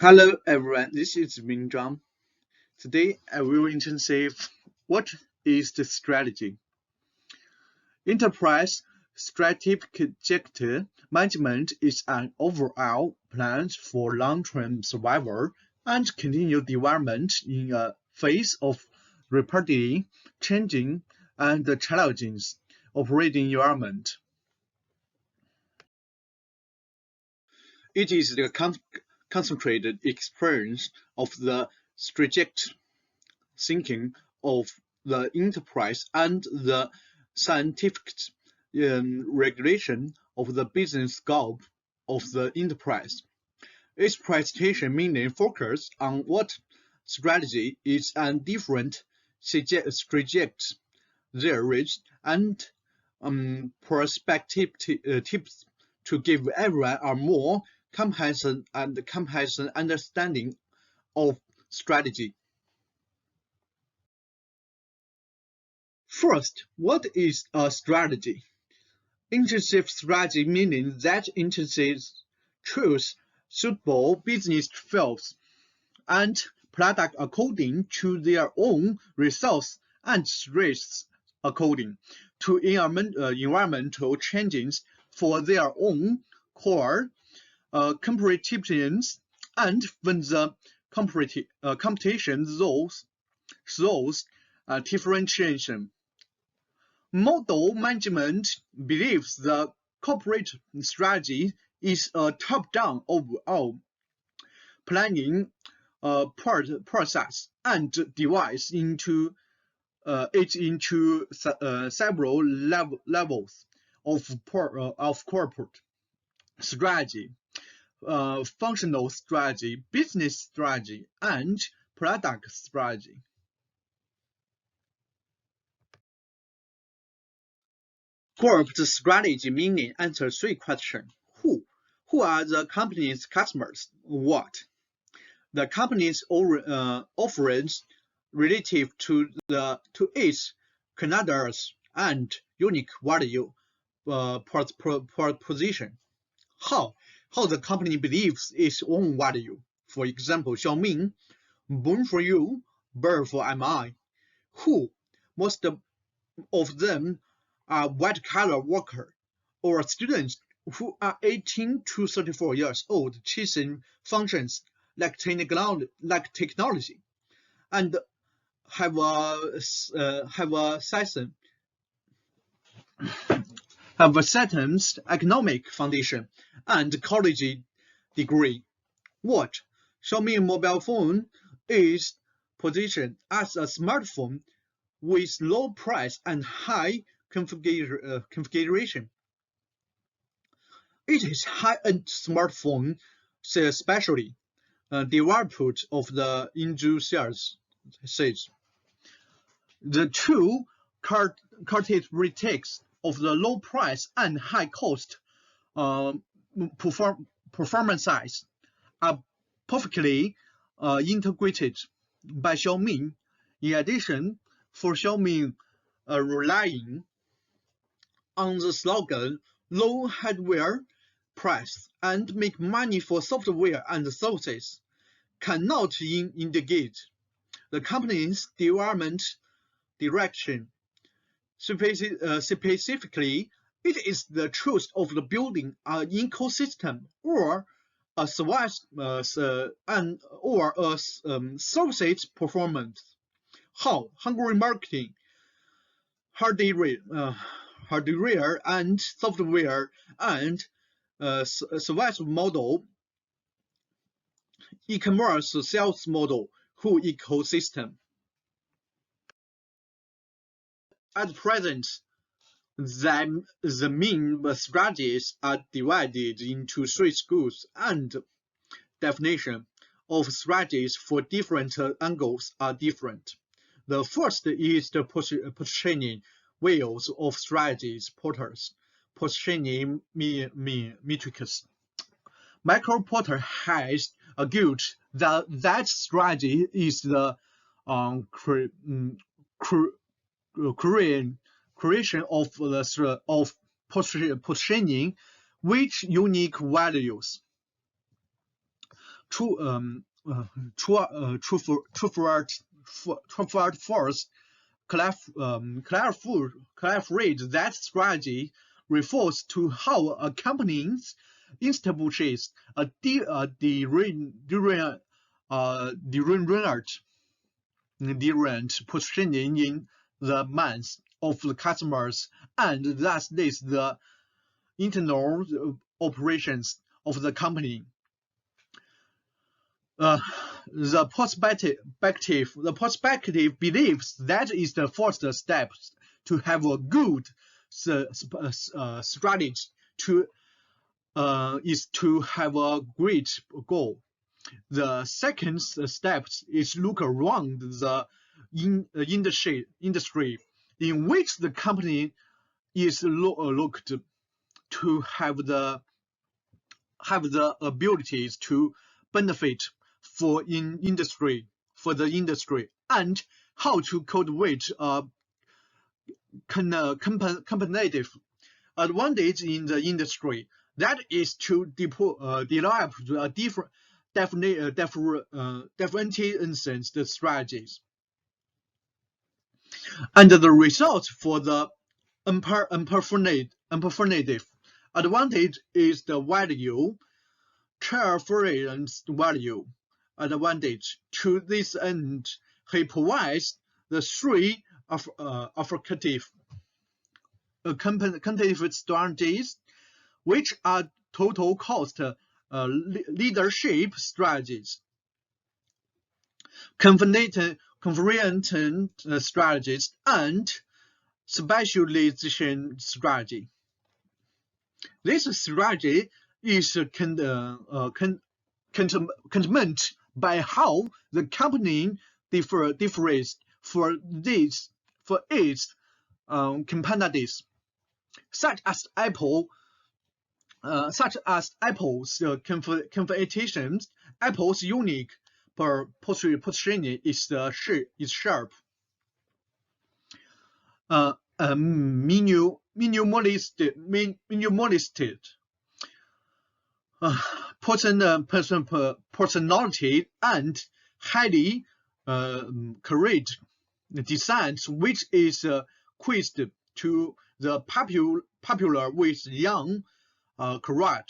Hello everyone, this is Zhang. Today I will intensive what is the strategy. Enterprise strategic management is an overall plan for long-term survival and continued development in a phase of rapidly changing and challenging operating environment. It is the concentrated experience of the strategic thinking of the enterprise and the scientific regulation of the business scope of the enterprise. Its presentation mainly focused on what strategy is and different strategies there is and perspective tips to give everyone a more comprehensive understanding of strategy. First, what is a strategy? Intensive strategy meaning that intensives choose suitable business fields and product according to their own resource and risks according to environmental changes for their own core competitiveness and when the competition shows differentiation. Model management believes the corporate strategy is a top-down overall planning process and divides into several levels of corporate strategy, functional strategy, business strategy, and product strategy. Corporate strategy meaning answer three questions. Who? Who are the company's customers? What? The company's offerings relative to its competitors and unique value proposition. How? How the company believes its own value. For example, Xiaomi, born for you, bird for MI. Who? Most of them are white-collar workers or students who are 18 to 34 years old chasing functions like technology and have a certain economic foundation and college degree. What? Xiaomi mobile phone is positioned as a smartphone with low price and high configuration. It is high-end smartphone, especially developed of the enthusiasts. The two characteristics of the low price and high cost performance size are perfectly integrated by Xiaomi. In addition, for Xiaomi relying on the slogan low hardware price and make money for software and services cannot indicate the company's development direction. Specifically, it is the truth of the building an ecosystem or a service or a services performance. How? Hungry marketing, hardware and software and service model, e-commerce sales model, whole ecosystem. At present, the main strategies are divided into three schools, and definition of strategies for different angles are different. The first is the positioning wheels of strategies porters, positioning metrics. Michael Porter has argued that strategy is the creation of positioning which unique values. force clarify that strategy refers to how a company establishes a different positioning in the minds of the customers, and thus leads the internal operations of the company. The perspective believes that is the first step to have a good strategy is to have a great goal. The second step is look around the industry in which the company is looked to have the abilities to benefit for the industry, and how to cultivate a competitive advantage in the industry. That is to develop a differentiated strategies. And the result for the unperformative advantage is the value, transference value advantage. To this end, he provides the three effective competitive strategies, which are total cost leadership strategies, convergent strategies, and specialization strategy. This strategy is contained by how the company differs for its competitors, such as Apple's competition. Apple's unique positioning is sharp, minimalistic personality, and highly correct designs, which is quizzed to the popular with young crowd.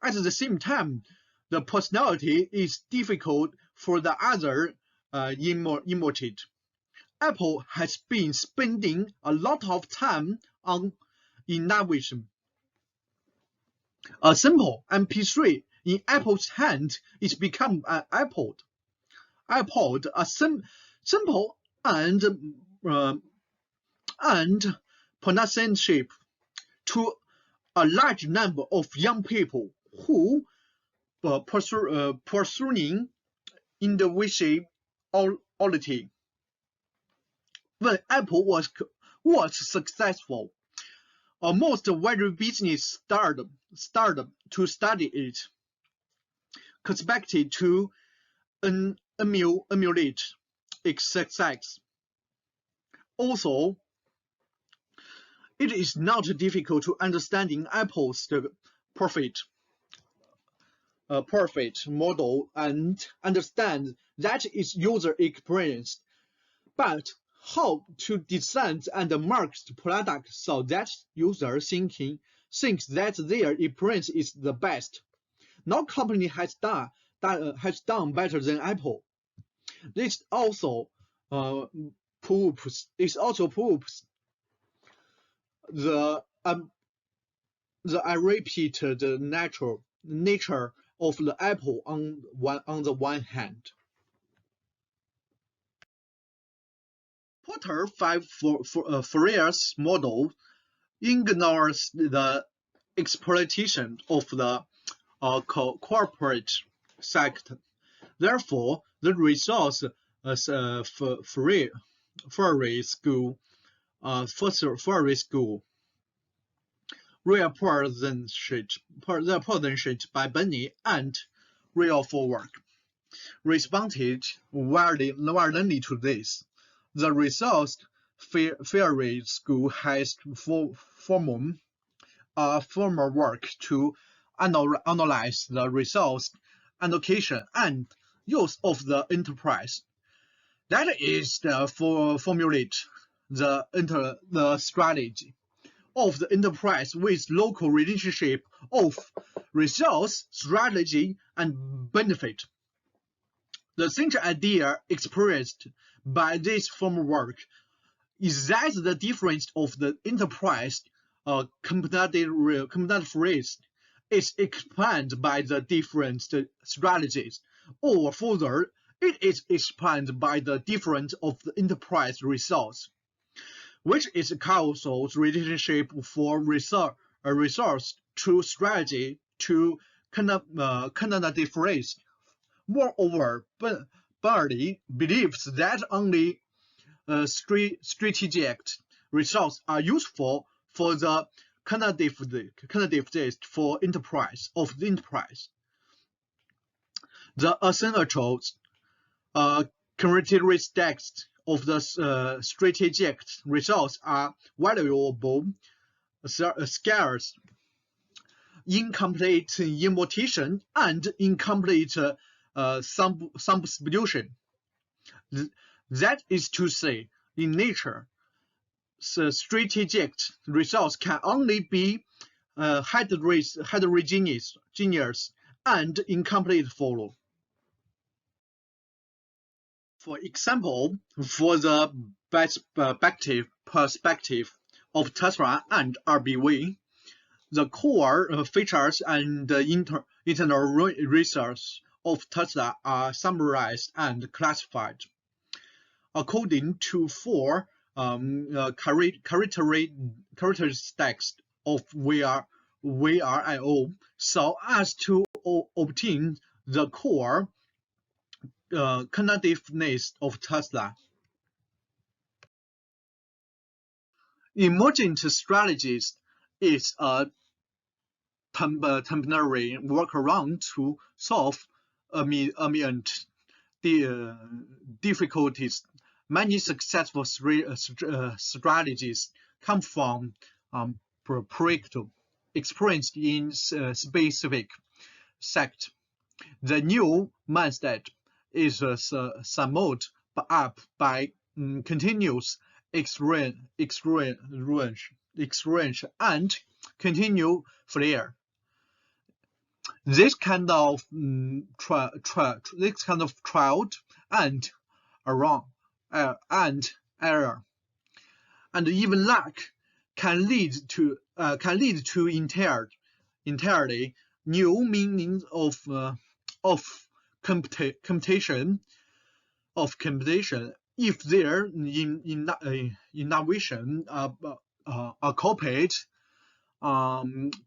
At the same time, the personality is difficult for the other imitate. Apple has been spending a lot of time on innovation. A simple MP3 in Apple's hand is become an iPod. A simple and pronunciation to a large number of young people who pursuing individuality. When Apple was successful, almost every business started to study it, expected to emulate its success. Also, it is not difficult to understanding Apple's profit model and understand that its user experience, but how to design and market products so that users thinks that their experience is the best. No company has done better than Apple. This also proves the unrepeated nature of the Apple on the one hand. Porter 5 Fourier's model ignores the exploitation of the corporate sector. Therefore, the results Fourier school represented by Benny and real work responded warmly to this. The results Fourier school has formal work to analyze the results allocation, and use of the enterprise. That is formulate the strategy of the enterprise with local relationship of resource, strategy, and benefit. The central idea expressed by this framework is that the difference of the enterprise competitive risk is expanded by the different strategies, or further, it is expanded by the difference of the enterprise resource, which is a causal relationship for resource to strategy to competitive risk. Moreover, Barty believes that only strategic results are useful for the competitiveness for enterprise of the enterprise. The essential characteristics of the strategic results are valuable, scarce, incomplete invitation, and incomplete substitution. That is to say, in nature, strategic results can only be heterogeneous and incomplete follow. For example, for the perspective of Tesla and RBV, the core features and internal research of Tesla are summarized and classified according to four characteristics of VRIO, so as to obtain the core competitiveness of Tesla. Emergent strategies is a temporary workaround to solve immediate difficulties. Many successful strategies come from practical experience in specific sector. The new mindset is summed up by continuous experience and continue failure. This kind of trial and error, and even luck can lead to entirely new meanings of competition if their innovation are copied,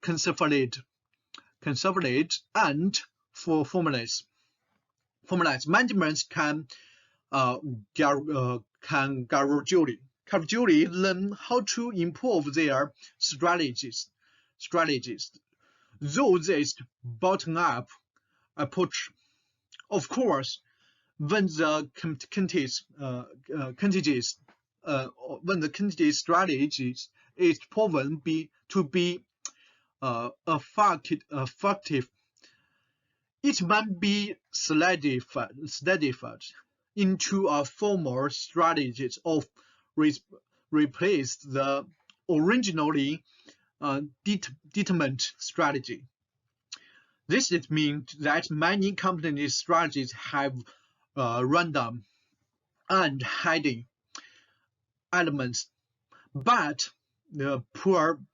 conservative and for formalized. Management can gradually learn how to improve their strategies. Though this bottom-up approach, of course, when the candidate strategies is proven to be effective, it might be solidified into a formal strategy of replace the originally determined strategy. This means that many company strategies have random and hiding elements, but the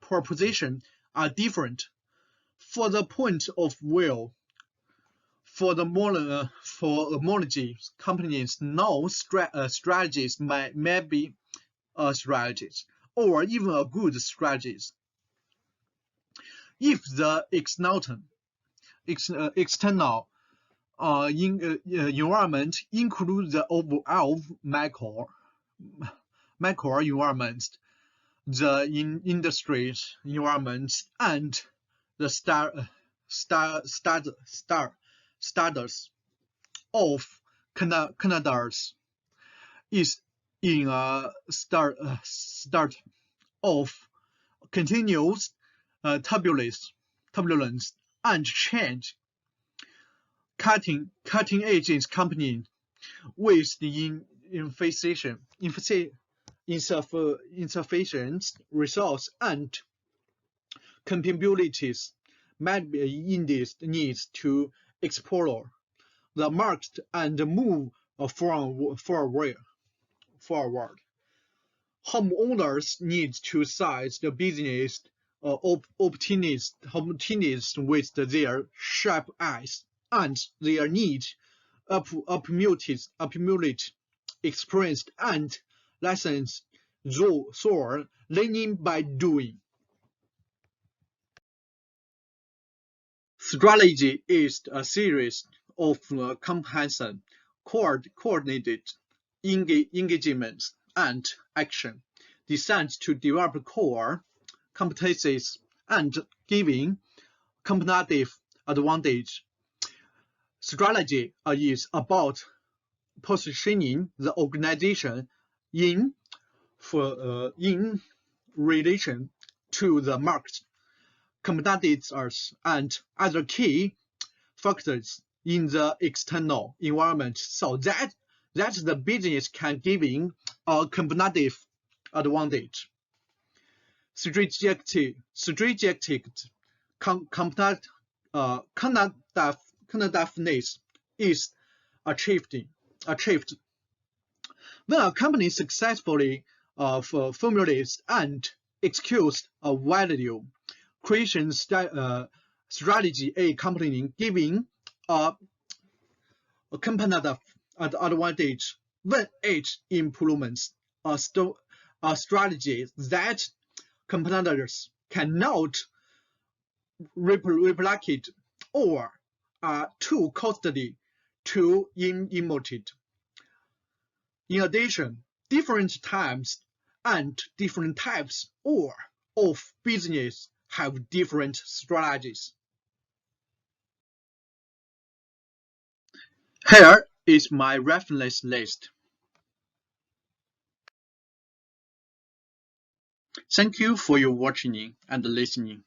proposition are different. For the point of view, for homology companies, no strategies may be strategies or even a good strategies. If the external environment includes the overall macro environment, the industry environment, and the status of Canada's is in a start of continuous turbulence and change. cutting-edge company with the insufficient resource and capabilities might be indeed needs to explore the market and move forward. Homeowners need to size the business opportunities with their sharp eyes and their need accumulate experience and lessons through learning by doing. Strategy is a series of comprehensive, coordinated engagements and action designed to develop core competencies and giving competitive advantage. Strategy is about positioning the organization in relation to the market, competitors, and other key factors in the external environment so that the business can give a competitive advantage. Strategic competitiveness is achieved when a company successfully formulates and executes a value creation strategy, a company giving a competitive advantage when it implements a strategy that competitors cannot replicate or are too costly to imitate. In addition, different times and different types of business have different strategies. Here is my reference list. Thank you for your watching and listening.